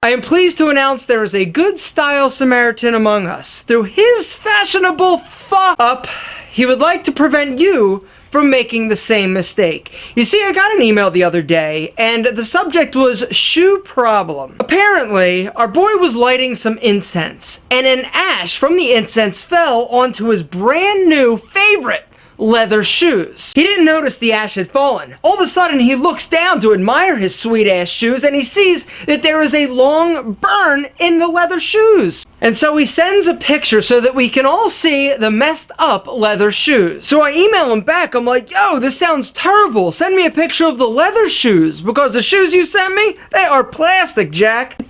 I am pleased to announce there is a good style Samaritan among us. Through his fashionable fuck-up, he would like to prevent you from making the same mistake. You see, I got an email the other day, and the subject was shoe problem. Apparently, our boy was lighting some incense, and an ash from the incense fell onto his brand new favorite leather shoes. He didn't notice the ash had fallen. All of a sudden, he looks down to admire his sweet ass shoes, and he sees that there is a long burn in the leather shoes. And so he sends a picture so that we can all see the messed up leather shoes. So I email him back. I'm like, yo, this sounds terrible. Send me a picture of the leather shoes, because the shoes you sent me, they are plastic, Jack.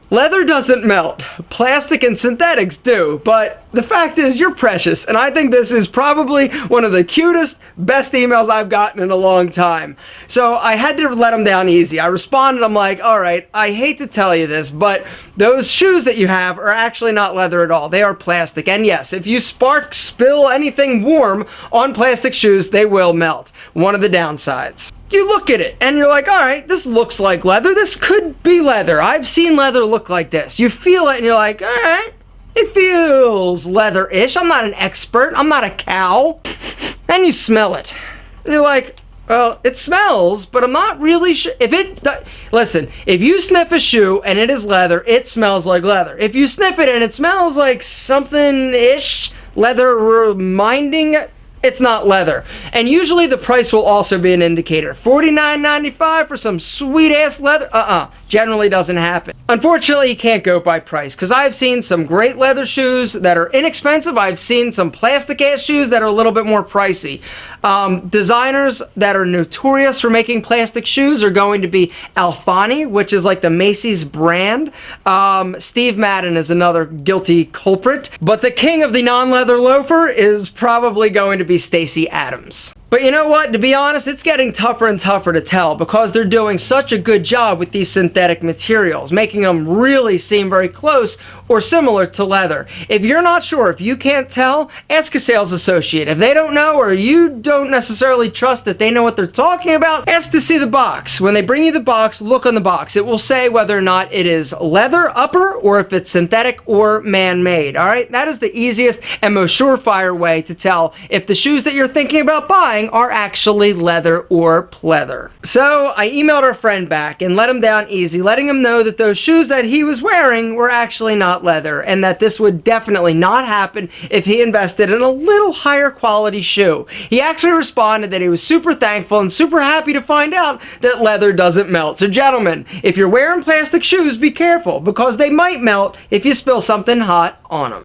Leather doesn't melt. Plastic and synthetics do, but the fact is you're precious, and I think this is probably one of the cutest, best emails I've gotten in a long time. So I had to let him down easy. I responded, I'm like, all right, I hate to tell you this, but those shoes that you have are actually not leather at all. They are plastic, and yes, if you spill anything warm on plastic shoes, they will melt. One of the downsides. You look at it and you're like, all right, this looks like leather. This could be leather. I've seen leather look like this. You feel it and you're like, all right, it feels leather-ish. I'm not an expert. I'm not a cow. Then you smell it. And you're like, well, it smells, but I'm not really sure. Listen, if you sniff a shoe and it is leather, it smells like leather. If you sniff it and it smells like something-ish, leather reminding, it's not leather. And usually the price will also be an indicator. $49.95 for some sweet ass leather? Generally doesn't happen. Unfortunately, you can't go by price, because I've seen some great leather shoes that are inexpensive. I've seen some plastic ass shoes that are a little bit more pricey. Designers that are notorious for making plastic shoes are going to be Alfani, which is like the Macy's brand. Steve Madden is another guilty culprit. But the king of the non-leather loafer is probably going to be Stacy Adams. But you know what? To be honest, it's getting tougher and tougher to tell, because they're doing such a good job with these synthetic materials, making them really seem very close or similar to leather. If you're not sure, if you can't tell, ask a sales associate. If they don't know, or you don't necessarily trust that they know what they're talking about, ask to see the box. When they bring you the box, look on the box. It will say whether or not it is leather upper or if it's synthetic or man-made. All right? That is the easiest and most surefire way to tell if the shoes that you're thinking about buying are actually leather or pleather. So I emailed our friend back and let him down easy, letting him know that those shoes that he was wearing were actually not leather, and that this would definitely not happen if he invested in a little higher quality shoe. He actually responded that he was super thankful and super happy to find out that leather doesn't melt. So gentlemen, if you're wearing plastic shoes, be careful, because they might melt if you spill something hot on them.